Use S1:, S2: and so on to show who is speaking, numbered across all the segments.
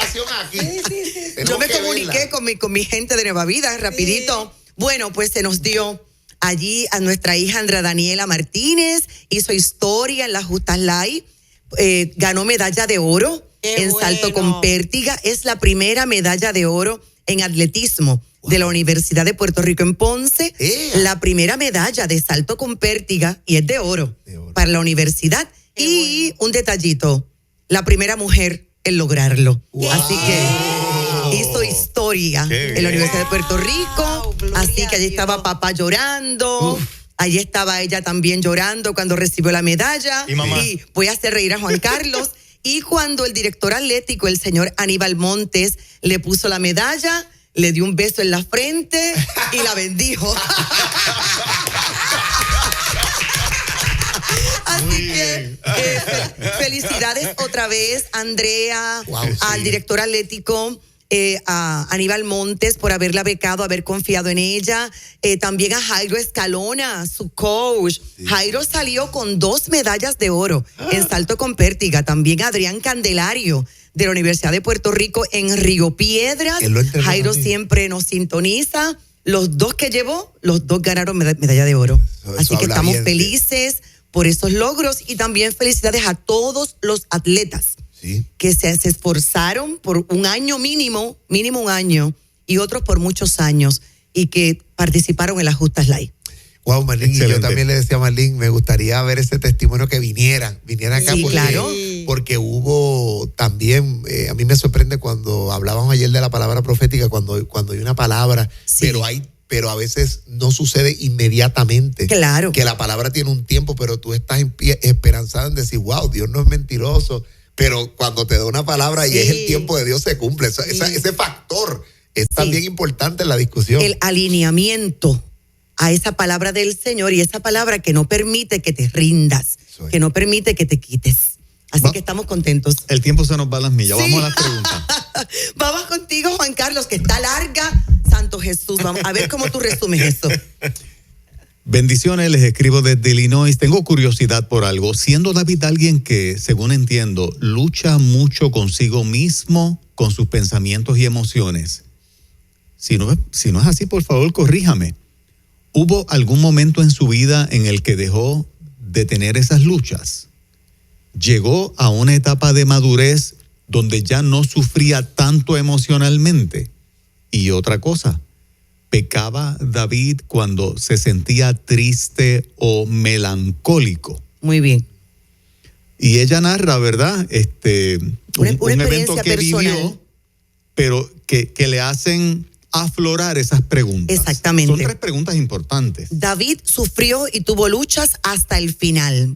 S1: relación aquí.
S2: Sí. Yo me comuniqué con mi gente de Nueva Vida, rapidito. Sí. Bueno, pues se nos dio allí a nuestra hija Andrea Daniela Martínez, hizo historia en las Justas Live, ganó medalla de oro en salto con pértiga, es la primera medalla de oro en atletismo de la Universidad de Puerto Rico en Ponce, la primera medalla de salto con pértiga, y es de oro para la universidad. Y un detallito, la primera mujer en lograrlo. Así que hizo historia en la Universidad de Puerto Rico. Así que allí estaba papá llorando. Allí estaba ella también llorando cuando recibió la medalla. Y voy a hacer reír a Juan Carlos. Y cuando el director atlético, el señor Aníbal Montes, le puso la medalla, le dio un beso en la frente y la bendijo. Así que felicidades otra vez, Andrea, al director atlético, a Aníbal Montes por haberla becado, haber confiado en ella, también a Jairo Escalona, su coach. Jairo salió con 2 medallas de oro en salto con pértiga, también a Adrián Candelario de la Universidad de Puerto Rico en Río Piedras. Jairo siempre nos sintoniza. Los 2 que llevó, los 2 ganaron medalla de oro. Así que estamos felices por esos logros, y también felicidades a todos los atletas que se esforzaron por un año mínimo un año, y otros por muchos años, y que participaron en las Justas Live.
S1: Wow, Marlene, y yo también le decía a Marlene, me gustaría ver ese testimonio, que vinieran acá, porque hubo también, a mí me sorprende cuando hablábamos ayer de la palabra profética, cuando hay una palabra, pero a veces no sucede inmediatamente.
S2: Claro.
S1: Que la palabra tiene un tiempo, pero tú estás esperanzado en decir, wow, Dios no es mentiroso. Pero cuando te da una palabra y es el tiempo de Dios, se cumple. Ese factor es también importante en la discusión.
S2: El alineamiento a esa palabra del Señor, y esa palabra que no permite que te rindas, que no permite que te quites. Así que estamos contentos.
S3: El tiempo se nos va a las millas. Vamos a las preguntas.
S2: Vamos contigo, Juan Carlos, que está larga. Santo Jesús, vamos a ver cómo tú resumes eso.
S3: Bendiciones, les escribo desde Illinois. Tengo curiosidad por algo. Siendo David alguien que, según entiendo, lucha mucho consigo mismo, con sus pensamientos y emociones. Si no es así, por favor, corríjame. ¿Hubo algún momento en su vida en el que dejó de tener esas luchas? ¿Llegó a una etapa de madurez donde ya no sufría tanto emocionalmente? Y otra cosa, ¿pecaba David cuando se sentía triste o melancólico?
S2: Muy bien.
S3: Y ella narra, ¿verdad? Un evento que
S2: personal
S3: vivió, pero que le hacen aflorar esas preguntas.
S2: Exactamente.
S3: Son 3 preguntas importantes.
S2: David sufrió y tuvo luchas hasta el final.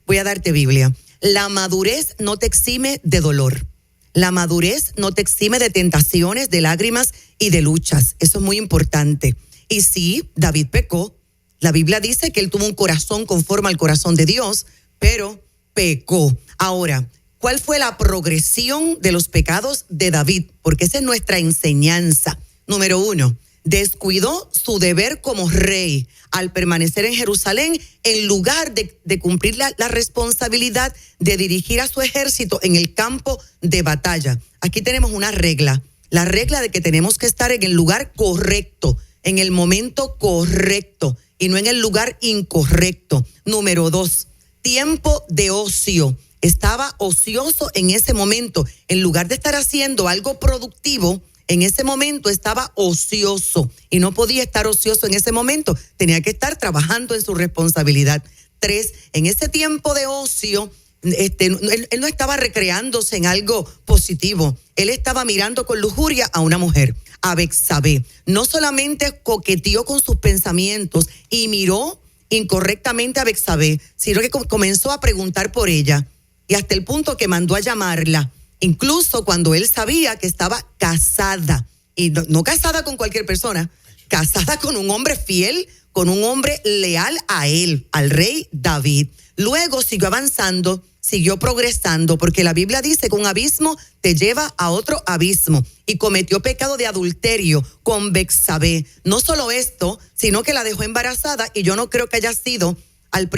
S2: Voy a darte Biblia. La madurez no te exime de dolor. La madurez no te exime de tentaciones, de lágrimas y de luchas. Eso es muy importante. Y sí, David pecó. La Biblia dice que él tuvo un corazón conforme al corazón de Dios, pero pecó. Ahora, ¿cuál fue la progresión de los pecados de David? Porque esa es nuestra enseñanza. Número 1, descuidó su deber como rey al permanecer en Jerusalén, en lugar de cumplir la responsabilidad de dirigir a su ejército en el campo de batalla. Aquí tenemos una regla, la regla de que tenemos que estar en el lugar correcto, en el momento correcto, y no en el lugar incorrecto. Número 2, tiempo de ocio. Estaba ocioso en ese momento. En lugar de estar haciendo algo productivo, en ese momento estaba ocioso, y no podía estar ocioso en ese momento. Tenía que estar trabajando en su responsabilidad. 3, en ese tiempo de ocio, él no estaba recreándose en algo positivo. Él estaba mirando con lujuria a una mujer, a Betsabé. No solamente coqueteó con sus pensamientos y miró incorrectamente a Betsabé, sino que comenzó a preguntar por ella, y hasta el punto que mandó a llamarla, incluso cuando él sabía que estaba casada, y no casada con cualquier persona, casada con un hombre fiel, con un hombre leal a él, al rey David. Luego siguió avanzando, siguió progresando, porque la Biblia dice que un abismo te lleva a otro abismo, y cometió pecado de adulterio con Betsabé. No solo esto, sino que la dejó embarazada, y yo no creo que haya sido al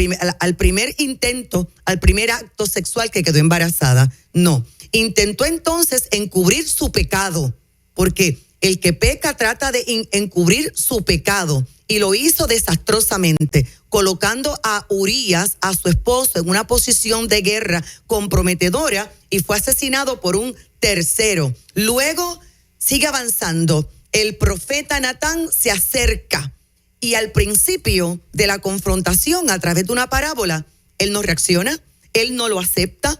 S2: primer intento, al primer acto sexual que quedó embarazada. No. Intentó entonces encubrir su pecado, porque el que peca trata de encubrir su pecado, y lo hizo desastrosamente, colocando a Urías, a su esposo, en una posición de guerra comprometedora, y fue asesinado por un tercero. Luego sigue avanzando. El profeta Natán se acerca, y al principio de la confrontación, a través de una parábola, él no reacciona, él no lo acepta.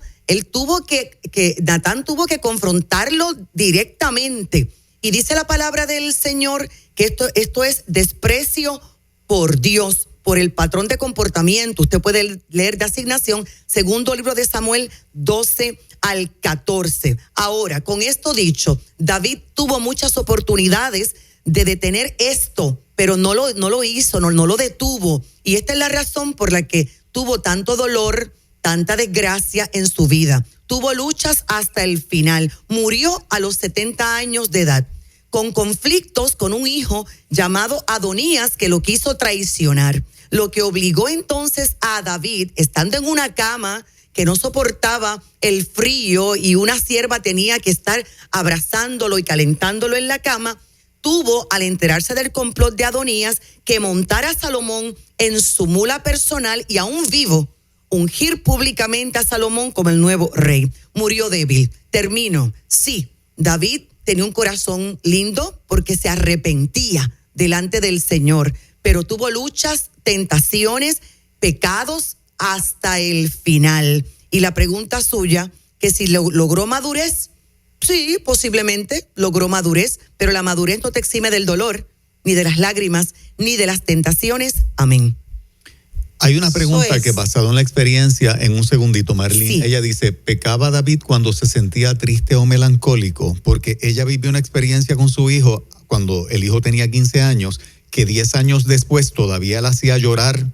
S2: Natán tuvo que confrontarlo directamente. Y dice la palabra del Señor que esto es desprecio por Dios, por el patrón de comportamiento. Usted puede leer de asignación, segundo libro de Samuel 12 al 14. Ahora, con esto dicho, David tuvo muchas oportunidades de detener esto, pero no lo hizo, no lo detuvo. Y esta es la razón por la que tuvo tanto dolor, tanta desgracia en su vida. Tuvo luchas hasta el final. Murió a los 70 años de edad, con conflictos con un hijo llamado Adonías que lo quiso traicionar. Lo que obligó entonces a David, estando en una cama que no soportaba el frío y una sierva tenía que estar abrazándolo y calentándolo en la cama, tuvo, al enterarse del complot de Adonías, que montar a Salomón en su mula personal y aún vivo, ungir públicamente a Salomón como el nuevo rey. Murió débil. Termino. Sí, David tenía un corazón lindo porque se arrepentía delante del Señor, pero tuvo luchas, tentaciones, pecados hasta el final. Y la pregunta suya, que si logró madurez, sí, posiblemente logró madurez, pero la madurez no te exime del dolor, ni de las lágrimas, ni de las tentaciones. Amén.
S3: Hay una pregunta que, basado en la experiencia, en un segundito, Marlene,
S2: sí.
S3: Ella dice, ¿pecaba David cuando se sentía triste o melancólico? Porque ella vivió una experiencia con su hijo cuando el hijo tenía 15 años, que 10 años después todavía la hacía llorar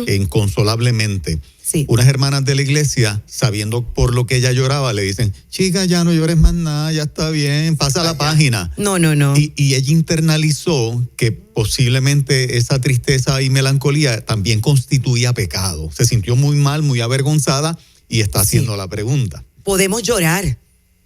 S3: inconsolablemente. Sí. Unas hermanas de la iglesia, sabiendo por lo que ella lloraba, le dicen, chica, ya no llores más nada, ya está bien, pasa la página.
S2: No.
S3: Y ella internalizó que posiblemente esa tristeza y melancolía también constituía pecado. Se sintió muy mal, muy avergonzada y está haciendo la pregunta.
S2: Podemos llorar.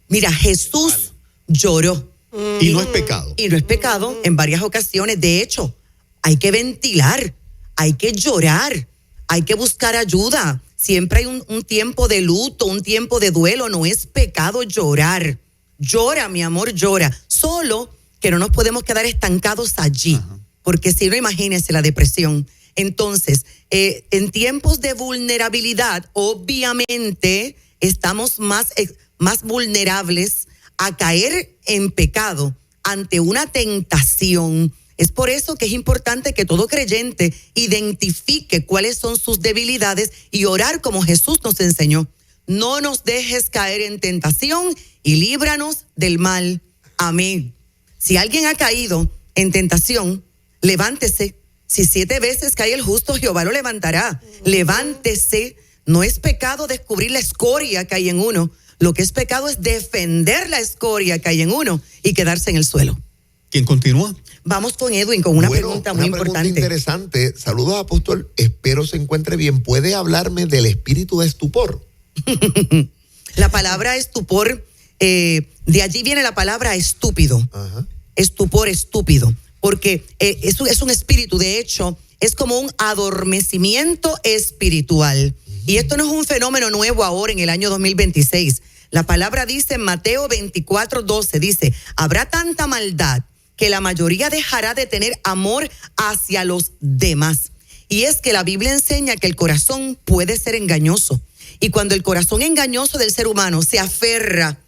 S2: Mira, Jesús lloró.
S3: Y no es pecado.
S2: Y no es pecado en varias ocasiones. De hecho, hay que ventilar, hay que llorar, hay que buscar ayuda. Siempre hay un tiempo de luto, un tiempo de duelo. No es pecado llorar. Llora, mi amor, llora. Solo que no nos podemos quedar estancados allí. Ajá. Porque si no, imagínense la depresión. Entonces, en tiempos de vulnerabilidad, obviamente, estamos más vulnerables a caer en pecado ante una tentación. Es por eso que es importante que todo creyente identifique cuáles son sus debilidades y orar como Jesús nos enseñó. No nos dejes caer en tentación y líbranos del mal. Amén. Si alguien ha caído en tentación, levántese. Si 7 veces cae el justo, Jehová lo levantará. Levántese. No es pecado descubrir la escoria que hay en uno. Lo que es pecado es defender la escoria que hay en uno y quedarse en el suelo.
S3: ¿Quién continúa?
S2: Vamos con Edwin con una pregunta muy importante.
S1: Interesante. Saludos, apóstol. Espero se encuentre bien. ¿Puede hablarme del espíritu de estupor?
S2: La palabra estupor, de allí viene la palabra estúpido. Ajá. Estupor, estúpido. Porque eso es un espíritu. De hecho, es como un adormecimiento espiritual. Y esto no es un fenómeno nuevo ahora en el año 2026. La palabra dice en Mateo 24:12, dice, habrá tanta maldad que la mayoría dejará de tener amor hacia los demás. Y es que la Biblia enseña que el corazón puede ser engañoso. Y cuando el corazón engañoso del ser humano se aferra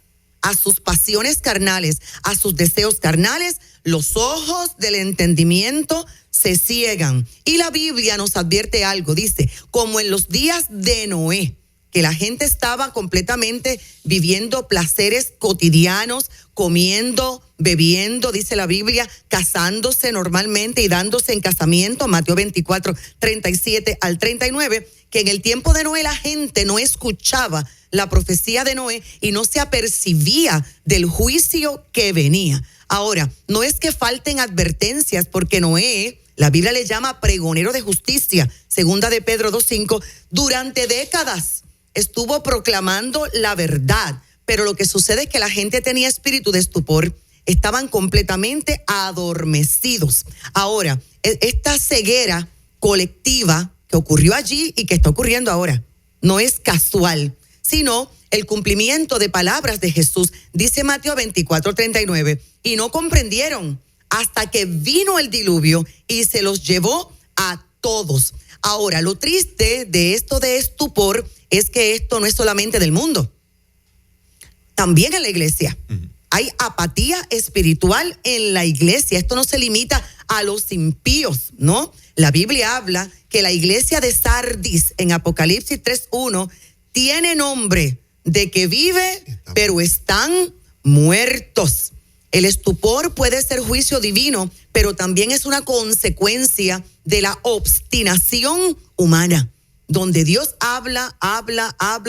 S2: a sus pasiones carnales, a sus deseos carnales, los ojos del entendimiento se ciegan. Y la Biblia nos advierte algo, dice, como en los días de Noé, que la gente estaba completamente viviendo placeres cotidianos, comiendo, bebiendo, dice la Biblia, casándose normalmente y dándose en casamiento, Mateo 24, 37 al 39, que en el tiempo de Noé la gente no escuchaba la profecía de Noé y no se apercibía del juicio que venía. Ahora, no es que falten advertencias, porque Noé, la Biblia le llama pregonero de justicia, segunda de Pedro 2:5, durante décadas estuvo proclamando la verdad, pero lo que sucede es que la gente tenía espíritu de estupor, estaban completamente adormecidos. Ahora, esta ceguera colectiva que ocurrió allí y que está ocurriendo ahora, no es casual, sino el cumplimiento de palabras de Jesús. Dice Mateo 24:39, y no comprendieron hasta que vino el diluvio y se los llevó a todos. Ahora, lo triste de esto de estupor es que esto no es solamente del mundo, también en la iglesia. Hay apatía espiritual en la iglesia. Esto no se limita a los impíos, ¿no? La Biblia habla que la iglesia de Sardis en Apocalipsis 3:1 tiene nombre de que vive, pero están muertos. El estupor puede ser juicio divino, pero también es una consecuencia de la obstinación humana, donde Dios habla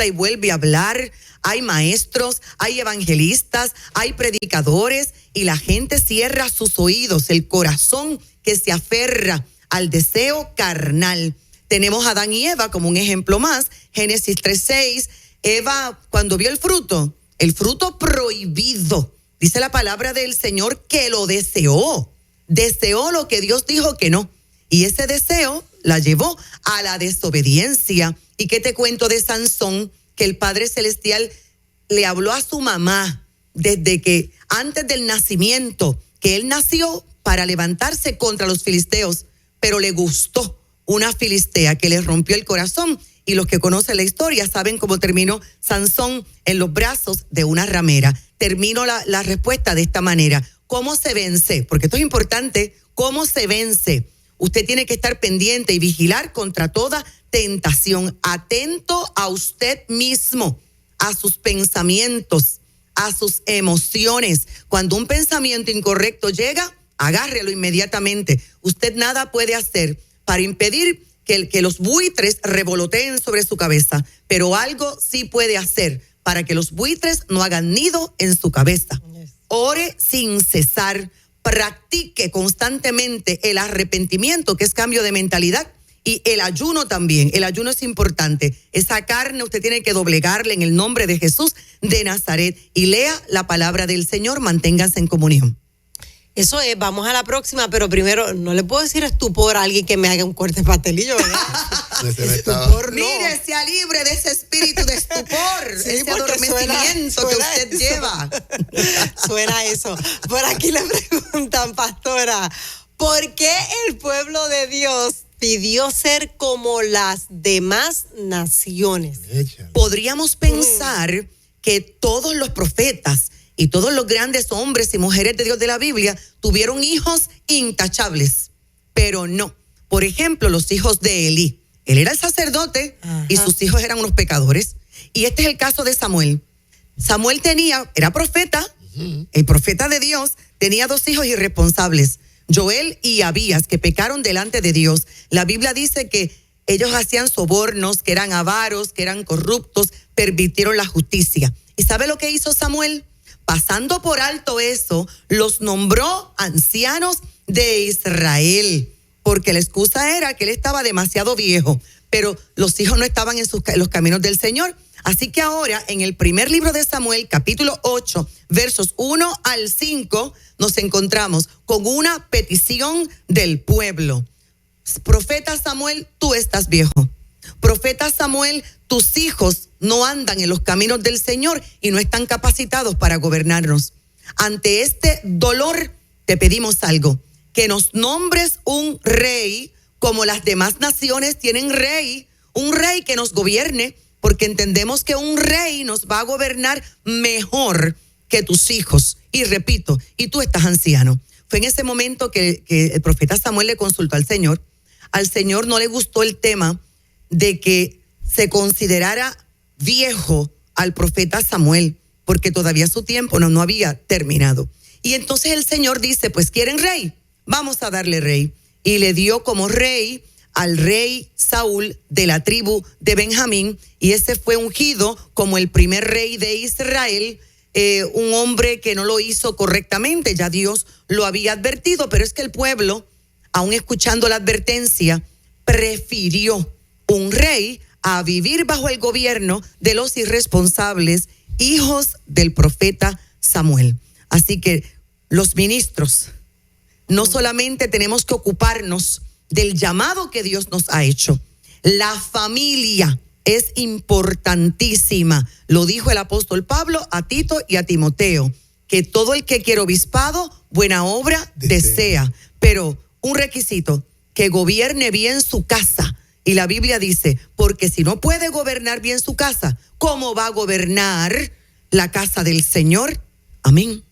S2: y vuelve a hablar. Hay maestros, hay evangelistas, hay predicadores y la gente cierra sus oídos, el corazón que se aferra al deseo carnal. Tenemos a Adán y Eva como un ejemplo más. Génesis 3:6, Eva cuando vio el fruto prohibido, dice la palabra del Señor que lo deseó lo que Dios dijo que no. Y ese deseo la llevó a la desobediencia. ¿Y qué te cuento de Sansón? Que el Padre Celestial le habló a su mamá desde que antes del nacimiento, que él nació para levantarse contra los filisteos, pero le gustó una filistea que le rompió el corazón. Y los que conocen la historia saben cómo terminó Sansón en los brazos de una ramera. Termino la respuesta de esta manera. ¿Cómo se vence? Porque esto es importante. ¿Cómo se vence? Usted tiene que estar pendiente y vigilar contra toda tentación, atento a usted mismo, a sus pensamientos, a sus emociones. Cuando un pensamiento incorrecto llega, agárrelo inmediatamente. Usted nada puede hacer para impedir que los buitres revoloteen sobre su cabeza, pero algo sí puede hacer para que los buitres no hagan nido en su cabeza. Ore sin cesar. Practique constantemente el arrepentimiento, que es cambio de mentalidad, y el ayuno también. El ayuno es importante. Esa carne usted tiene que doblegarle en el nombre de Jesús de Nazaret y lea la palabra del Señor, manténganse en comunión.
S4: Eso es, vamos a la próxima, pero primero, no le puedo decir estupor a alguien que me haga un corte de pastelillo, ¿verdad?
S2: Estupor, no. Mire, sea libre de ese espíritu de estupor, sí, ese adormecimiento suena que usted
S4: eso
S2: lleva.
S4: Suena eso. Por aquí le preguntan, pastora, ¿por qué el pueblo de Dios pidió ser como las demás naciones?
S2: Podríamos pensar que todos los profetas y todos los grandes hombres y mujeres de Dios de la Biblia tuvieron hijos intachables, pero no. Por ejemplo, los hijos de Elí. Él era el sacerdote. Ajá. Y sus hijos eran unos pecadores. Y este es el caso de Samuel. Samuel era profeta, el profeta de Dios, tenía 2 hijos irresponsables, Joel y Abías, que pecaron delante de Dios. La Biblia dice que ellos hacían sobornos, que eran avaros, que eran corruptos, pervirtieron la justicia. ¿Y sabe lo que hizo Samuel? Pasando por alto eso, los nombró ancianos de Israel, porque la excusa era que él estaba demasiado viejo, pero los hijos no estaban en los caminos del Señor. Así que ahora, en el primer libro de Samuel, capítulo 8, versos 1 al 5, nos encontramos con una petición del pueblo. Profeta Samuel, tú estás viejo. Profeta Samuel, tus hijos no andan en los caminos del Señor y no están capacitados para gobernarnos. Ante este dolor, te pedimos algo, que nos nombres un rey como las demás naciones tienen rey, un rey que nos gobierne, porque entendemos que un rey nos va a gobernar mejor que tus hijos. Y repito, y tú estás anciano. Fue en ese momento que el profeta Samuel le consultó al Señor. Al Señor no le gustó el tema de que se considerara viejo al profeta Samuel, porque todavía su tiempo no había terminado. Y entonces el Señor dice, pues ¿quieren rey? Vamos a darle rey. Y le dio como rey al rey Saúl de la tribu de Benjamín, y ese fue ungido como el primer rey de Israel, un hombre que no lo hizo correctamente, ya Dios lo había advertido, pero es que el pueblo, aún escuchando la advertencia, prefirió un rey a vivir bajo el gobierno de los irresponsables hijos del profeta Samuel. Así que los ministros, no solamente tenemos que ocuparnos del llamado que Dios nos ha hecho, la familia es importantísima. Lo dijo el apóstol Pablo a Tito y a Timoteo, que todo el que quiere obispado, buena obra desea. Pero un requisito, que gobierne bien su casa. Y la Biblia dice, porque si no puede gobernar bien su casa, ¿cómo va a gobernar la casa del Señor? Amén.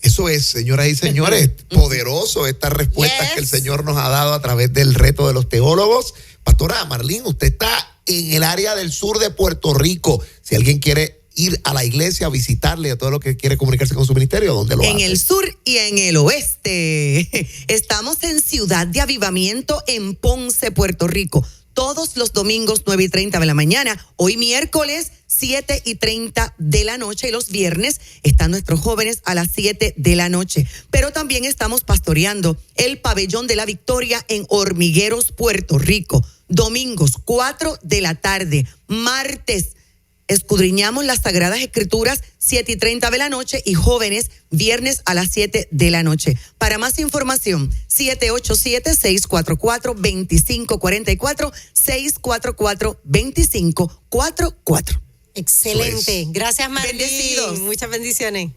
S1: Eso es, señoras y señores, poderoso estas respuestas que el Señor nos ha dado a través del reto de los teólogos. Pastora Marlene, usted está en el área del sur de Puerto Rico. Si alguien quiere ir a la iglesia, a visitarle, a todo lo que quiere comunicarse con su ministerio, ¿dónde lo hace?
S2: En el sur y en el oeste. Estamos en Ciudad de Avivamiento en Ponce, Puerto Rico. Todos los domingos 9:30 de la mañana. Hoy miércoles 7:30 de la noche. Y los viernes están nuestros jóvenes a las 7 de la noche. Pero también estamos pastoreando el Pabellón de la Victoria en Hormigueros, Puerto Rico. Domingos 4 de la tarde. Martes escudriñamos las Sagradas Escrituras 7:30 de la noche y jóvenes viernes a las 7 de la noche. Para más información, 787-644-2544, 644-2544.
S4: Excelente. Gracias, Marlene.
S2: Bendecidos.
S4: Muchas bendiciones.